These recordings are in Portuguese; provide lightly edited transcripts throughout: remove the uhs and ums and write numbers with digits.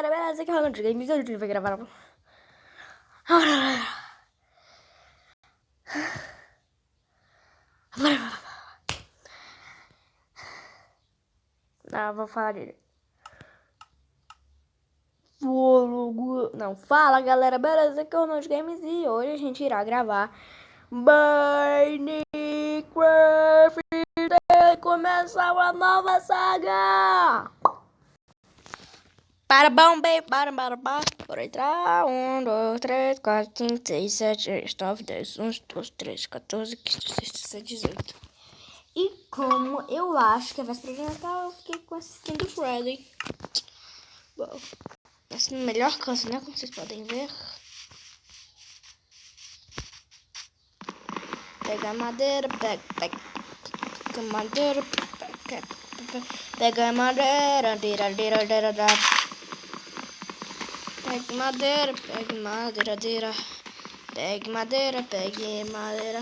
galera, beleza? Aqui é o Ronald Games. Hoje a gente vai gravar. Não, vou falar dele. Não, fala galera, beleza? Aqui é o Ronald Games e hoje a gente irá gravar Minecraft. Começar uma nova saga. Para bom, bem, para. Bora entrar. 1, 2, 3, 4, 5, 6, 7, 8, 9, 10, 11, 12, 13, 14, 15, 16, 17, 18. E como eu acho que é véspera de Natal, eu fiquei com essa skin do Freddy. Bom, essa é a melhor canção, né? Como vocês podem ver. Pega a madeira, pega madeira, pega madeira, pegue madeira, pegue madeira.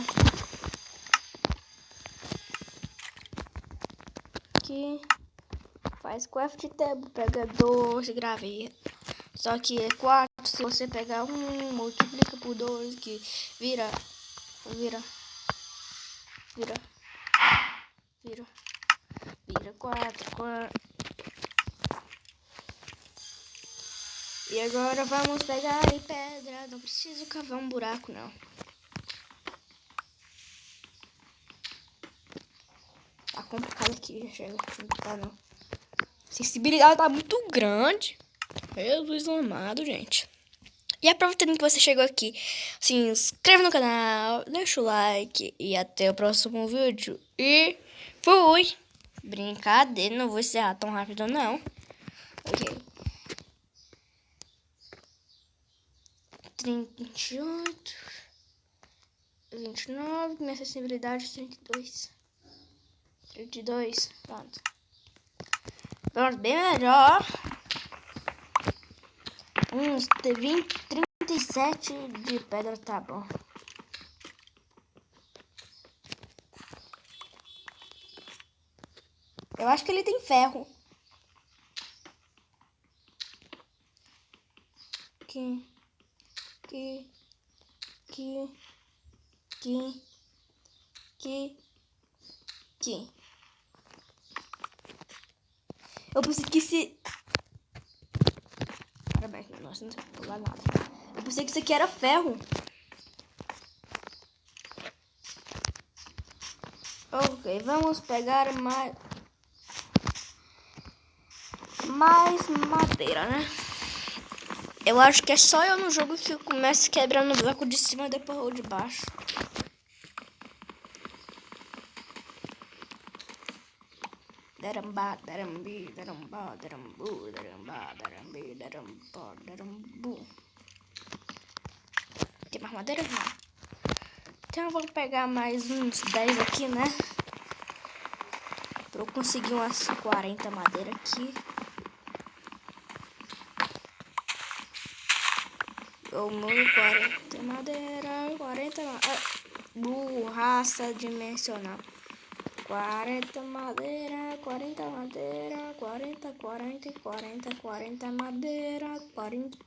Aqui faz craft table, pega 2 graveia. Só que é 4, se você pegar 1, multiplica por 2, que vira 4. E agora vamos pegar aí pedra. Não preciso cavar um buraco, não. Tá complicado aqui, chega. Não tá, não. A sensibilidade tá muito grande. Jesus amado, gente. E aproveitando que você chegou aqui, se inscreva no canal, deixa o like e até o próximo vídeo. E fui! Brincadeira, não vou encerrar tão rápido, não. Ok. 28, 29, minha acessibilidade 32, pronto. Pronto, bem melhor. Uns 37 de pedra, tá bom. Eu acho que ele tem ferro. Aqui. Eu pensei que se... Nossa, não sei pular nada. Eu pensei que isso aqui era ferro. Ok, vamos pegar mais madeira, né? Eu acho que é só eu no jogo que eu começo quebrando o bloco de cima e depois o de baixo. Tem mais madeira? Não. Então vamos pegar mais uns 10 aqui, né? Pra eu conseguir umas 40 madeira aqui. Eu mudo 40 madeira, 40 burraça dimensional. 40 madeira, 40 madeira, 40 madeira, 40.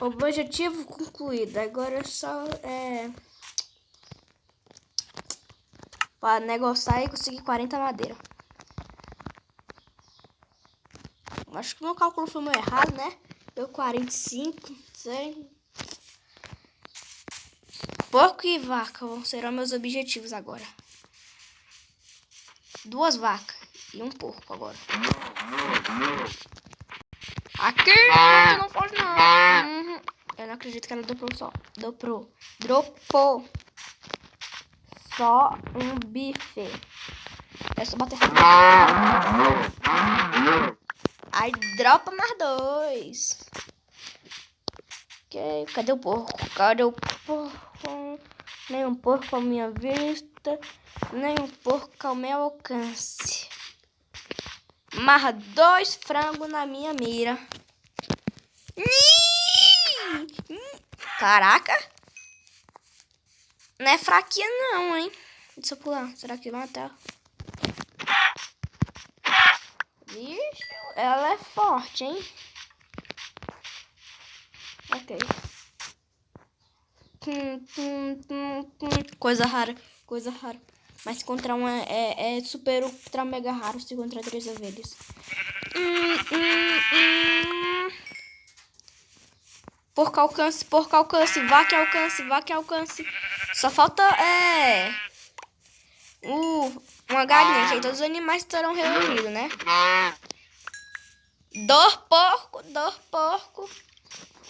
Objetivo concluído. Agora é só para negociar e conseguir 40 madeira. Acho que meu cálculo foi meio errado, né? Deu 45, sei. Porco e vaca serão meus objetivos agora. 2 vacas e um porco agora. Aqui não pode não. Eu não acredito que ela dropou só. Dropou só um bife. É só bater. Aí dropa mais 2. Ok, cadê o porco? Nem um porco à minha vista, nem um porco ao meu alcance. Mais 2 frangos na minha mira. Caraca! Não é fraquinha não, hein? Deixa eu pular. Será que vai matar? Vixe, ela é forte, hein? Ok. Coisa rara. Coisa rara. Mas se encontrar uma é super ultra mega raro se encontrar 3 ovelhas. Porco alcance, vá que alcance. Só falta uma galinha, que aí todos os animais estarão reunidos, né? Dor porco.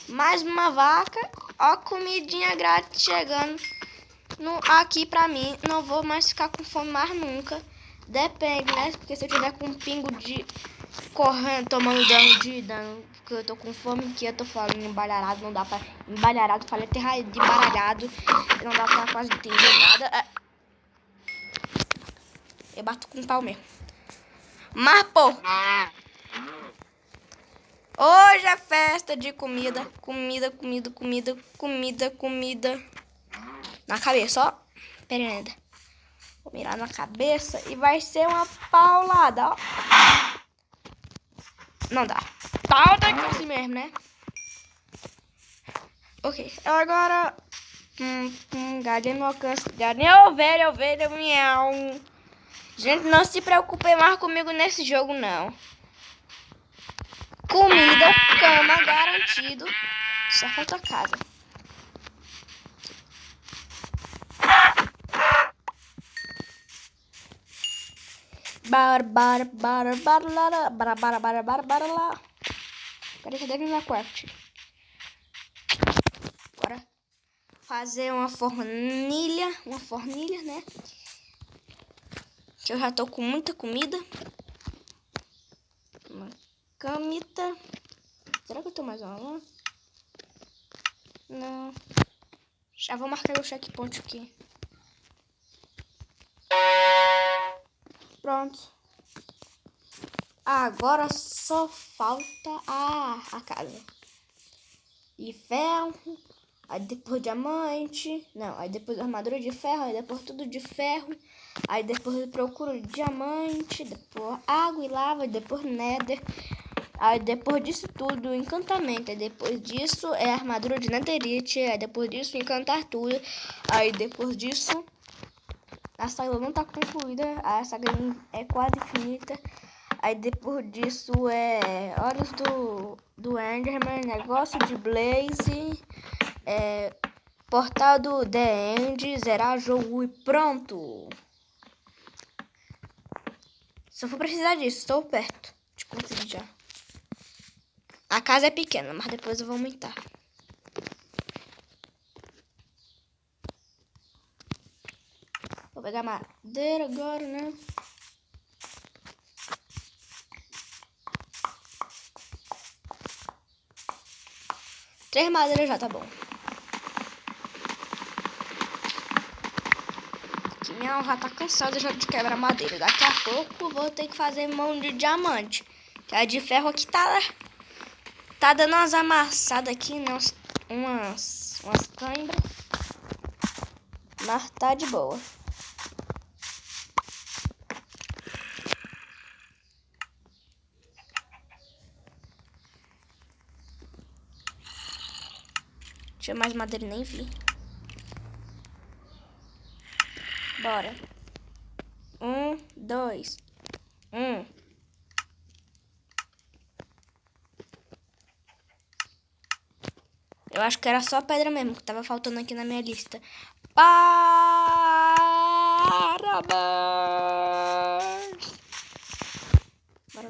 Mais uma vaca. Ó, comidinha grátis chegando aqui pra mim. Não vou mais ficar com fome mais nunca. Depende, né? Porque se eu tiver com um pingo de correndo, tomando dano, porque eu tô com fome, que eu tô falando embaralhado, não dá pra... Embaralhado, falei até raiz de embaralhado. Não dá pra quase entender nada. Eu bato com o pau mesmo. Mas, pô... Hoje é festa de comida. Comida. Na cabeça, ó. Pera aí, ainda. Vou mirar na cabeça e vai ser uma paulada, ó. Não dá. Pauta que assim mesmo, né? Ok. Agora... galinha no alcance. Galinha, ovelha, miau. Gente, não se preocupe mais comigo nesse jogo, não. Comida, cama, garantido. Só falta a casa. Peraí, cadê minha craft? Bora fazer uma fornilha. Né? Que eu já tô com muita comida. Uma camita. Será que eu tô mais uma lá? Não. Já vou marcar o checkpoint aqui. Pronto. Agora só falta a casa. E ferro. Aí depois diamante. Não, aí depois armadura de ferro. Aí depois tudo de ferro. Aí depois eu procuro diamante. Depois água e lava. E depois nether. Aí depois disso tudo, encantamento. Aí depois disso é armadura de netherite. Aí depois disso encantar tudo. Aí depois disso a saga não tá concluída. A saga é quase infinita. Aí depois disso é Olhos do Enderman. Negócio de Blaze. Portal do The End. Zerar jogo e pronto. Só vou precisar disso. Estou perto de conseguir já. A casa é pequena, mas depois eu vou aumentar. Vou pegar madeira agora, né? Três madeiras já tá bom. Que minha alma já tá cansada já de quebrar madeira. Daqui a pouco vou ter que fazer mão de diamante. Que a de ferro aqui tá dando umas amassadas aqui, né? Umas cãibras. Mas tá de boa. Tinha mais madeira, nem vi. Bora. 1, 2, 1. Eu acho que era só pedra mesmo que tava faltando aqui na minha lista. Parabéns! Bora.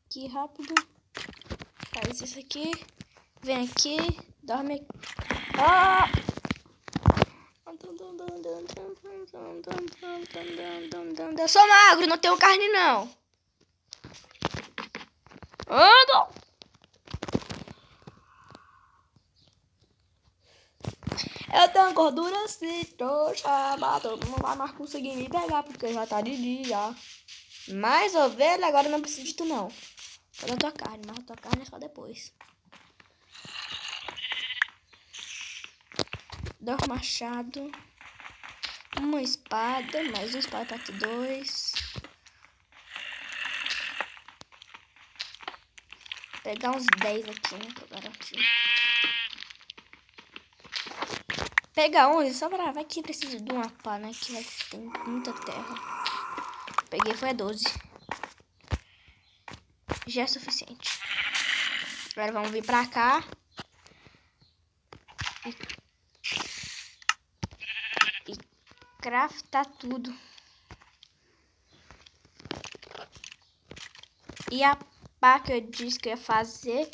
Que rápido. Faz isso aqui. Vem aqui. Dorme aqui. Ah! Eu sou magro, não tenho carne não. Anda! Eu tenho gordura se tô chamado. Não vai mais conseguir me pegar porque já tá de dia. Mais ovelha, agora não preciso de tu, não. Só da tua carne, mas a tua carne é só depois. 2 machados. Uma espada, mais uma espada parte 2. Pegar uns 10 aqui, né, pra garantir. Pegar 11 só pra... Vai que precisa de uma pá, né, que tem muita terra. Peguei, foi a 12. Já é suficiente. Agora vamos vir pra cá. E craftar tudo. E a pá que eu disse que eu ia fazer.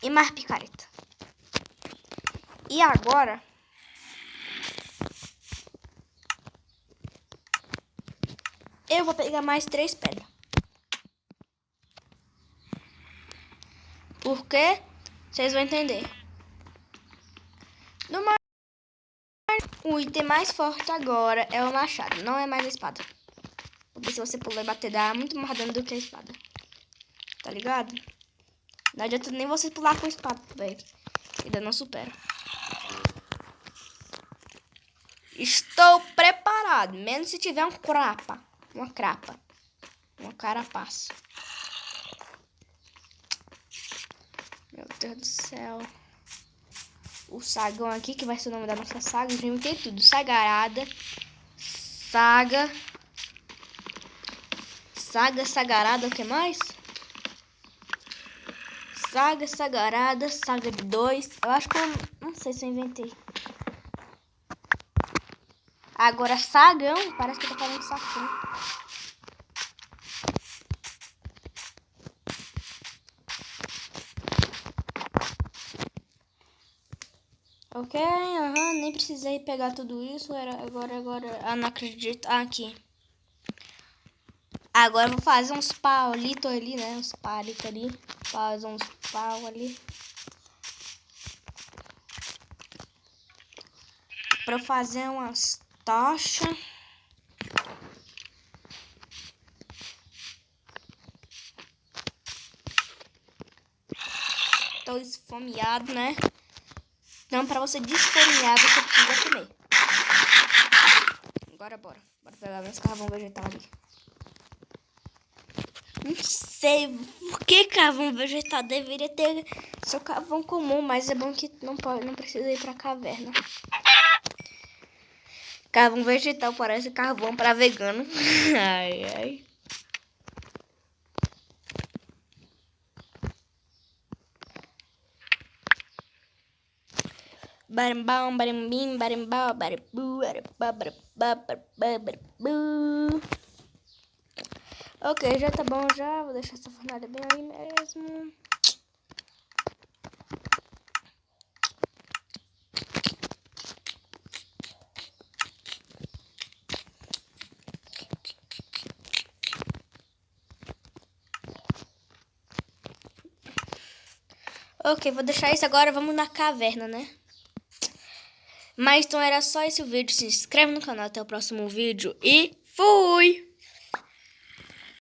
E mais picareta. E agora... eu vou pegar mais 3 pedras. Por quê? Vocês vão entender. O item mais forte agora é o machado, não é mais a espada. Porque se você pular e bater, dá muito mais dano do que a espada. Tá ligado? Não adianta nem você pular com a espada, velho. Ainda não supera. Estou preparado. Menos se tiver um crapa. Uma crapa. Uma carapaça. Meu Deus do céu. O sagão aqui, que vai ser o nome da nossa saga. Eu já inventei tudo. Sagarada. Saga. Saga, sagarada, o que mais? Saga, sagarada, saga de 2. Eu acho que eu não sei se eu inventei. Agora, sagão, parece que eu tô falando sacão. Ok, nem precisei pegar tudo isso. Agora, não acredito. Aqui. Agora eu vou fazer uns palitos ali, né? Uns palitos ali. Fazer uns pau ali. Pra fazer umas tochas. Tô esfomeado, né? Então, pra você desfomear, você precisa comer. Agora, bora. Bora pegar meus carvão vegetal ali. Não sei por que carvão vegetal deveria ter seu carvão comum, mas é bom que não precisa ir pra caverna. Carvão vegetal parece carvão pra vegano. Ai, ai. Barimbau, barimbim, barimbau, baribu, baribu. Ok, já tá bom já. Vou deixar essa fornalha bem aí mesmo. Ok, vou deixar isso agora. Vamos na caverna, né? Mas então era só esse o vídeo. Se inscreve no canal. Até o próximo vídeo. E fui!